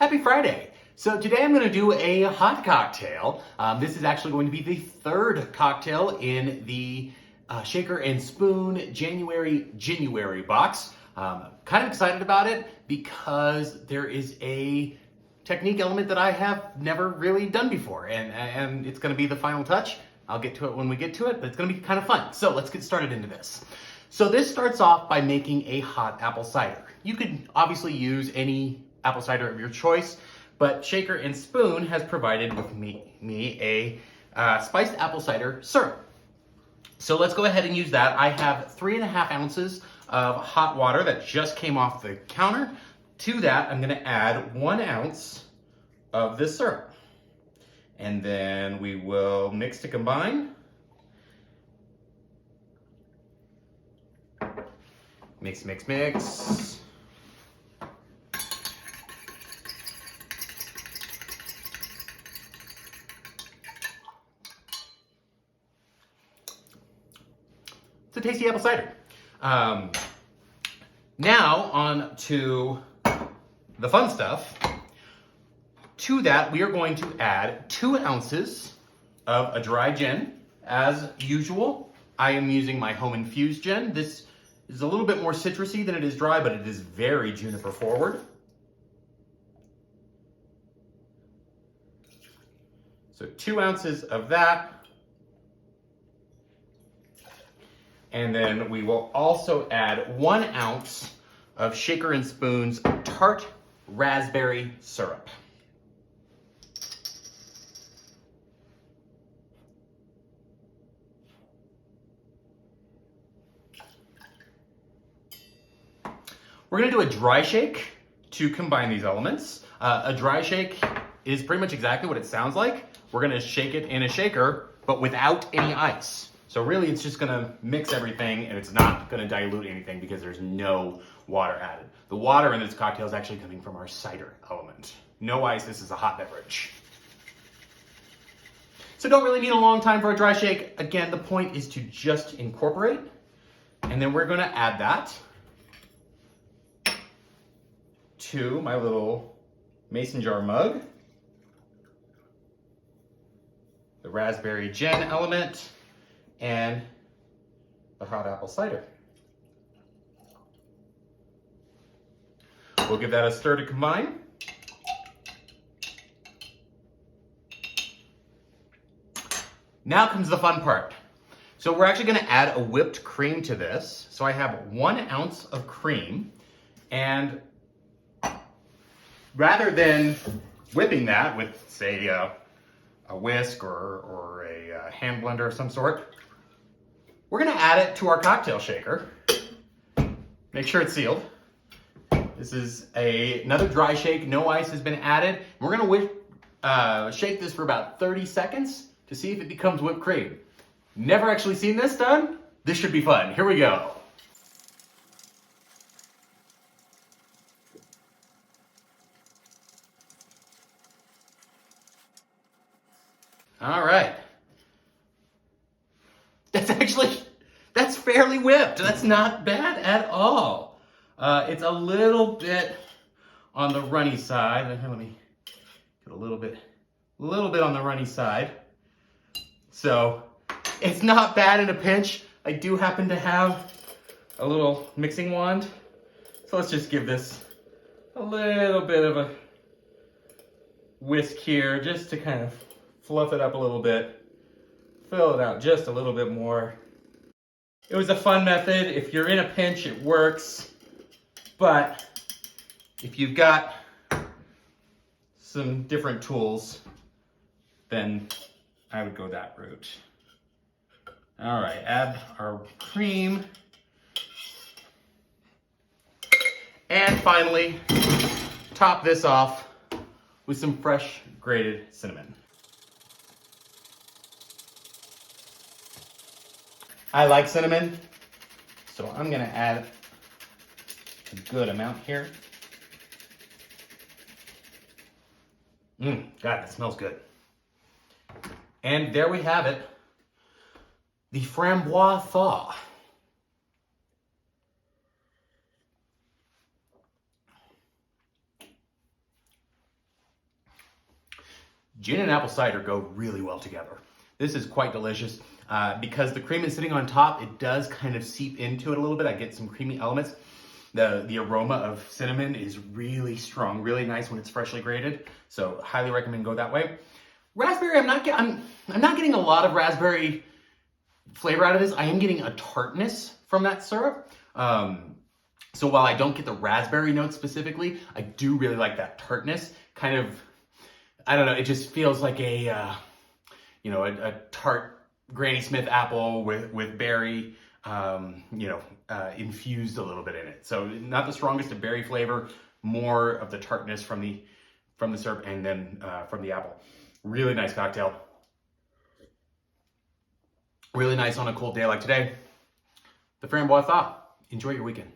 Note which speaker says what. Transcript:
Speaker 1: Happy Friday. So today I'm going to do a hot cocktail. This is actually going to be the third cocktail in the Shaker and Spoon Ginuary box. Kind of excited about it because there is a technique element that I have never really done before, and it's going to be the final touch. I'll get to it when we get to it, but it's going to be kind of fun. So let's get started into this. So this starts off by making a hot apple cider. You could obviously use any apple cider of your choice, but Shaker and Spoon has provided with me a spiced apple cider syrup. So let's go ahead and use that. I have 3.5 ounces of hot water that just came off the counter. To that, I'm gonna add 1 ounce of this syrup. And then we will mix to combine. Mix, mix, mix. It's a tasty apple cider. Now on to the fun stuff. To that, we are going to add 2 ounces of a dry gin. As usual, I am using my home infused gin. This is a little bit more citrusy than it is dry, but it is very juniper forward. So 2 ounces of that. And then we will also add 1 ounce of Shaker and Spoon's tart raspberry syrup. We're gonna do a dry shake to combine these elements. A dry shake is pretty much exactly what it sounds like. We're gonna shake it in a shaker, but without any ice. So really it's just gonna mix everything, and it's not gonna dilute anything because there's no water added. The water in this cocktail is actually coming from our cider element. No ice, this is a hot beverage. So don't really need a long time for a dry shake. Again, the point is to just incorporate, and then we're gonna add that to my little mason jar mug, the raspberry gin element, and the hot apple cider. We'll give that a stir to combine. Now comes the fun part. So we're actually gonna add a whipped cream to this. So I have 1 ounce of cream, and rather than whipping that with, say, a whisk or a hand blender of some sort, we're gonna add it to our cocktail shaker. Make sure it's sealed. This is another dry shake, no ice has been added. We're gonna shake this for about 30 seconds to see if it becomes whipped cream. Never actually seen this done. This should be fun. Here we go. All right. That's fairly whipped. That's not bad at all. It's a little bit on the runny side. Here, let me get a little bit on the runny side. So it's not bad in a pinch. I do happen to have a little mixing wand. So let's just give this a little bit of a whisk here just to kind of fluff it up a little bit, fill it out just a little bit more. It was a fun method. If you're in a pinch, it works. But if you've got some different tools, then I would go that route. All right, add our cream. And finally, top this off with some fresh grated cinnamon. I like cinnamon, so I'm gonna add a good amount here. God, that smells good. And there we have it, the Framboise Thaw. Gin and apple cider go really well together. This is quite delicious. Because the cream is sitting on top, it does kind of seep into it a little bit. I get some creamy elements. The aroma of cinnamon is really strong, really nice when it's freshly grated. So highly recommend go that way. Raspberry, I'm not getting a lot of raspberry flavor out of this. I am getting a tartness from that syrup. So while I don't get the raspberry notes specifically, I do really like that tartness. Kind of, I don't know, it just feels like a tart Granny Smith apple with berry, infused a little bit in it. So not the strongest of berry flavor, more of the tartness from the syrup and then from the apple. Really nice cocktail. Really nice on a cold day like today. The Framboise Thaw. Enjoy your weekend.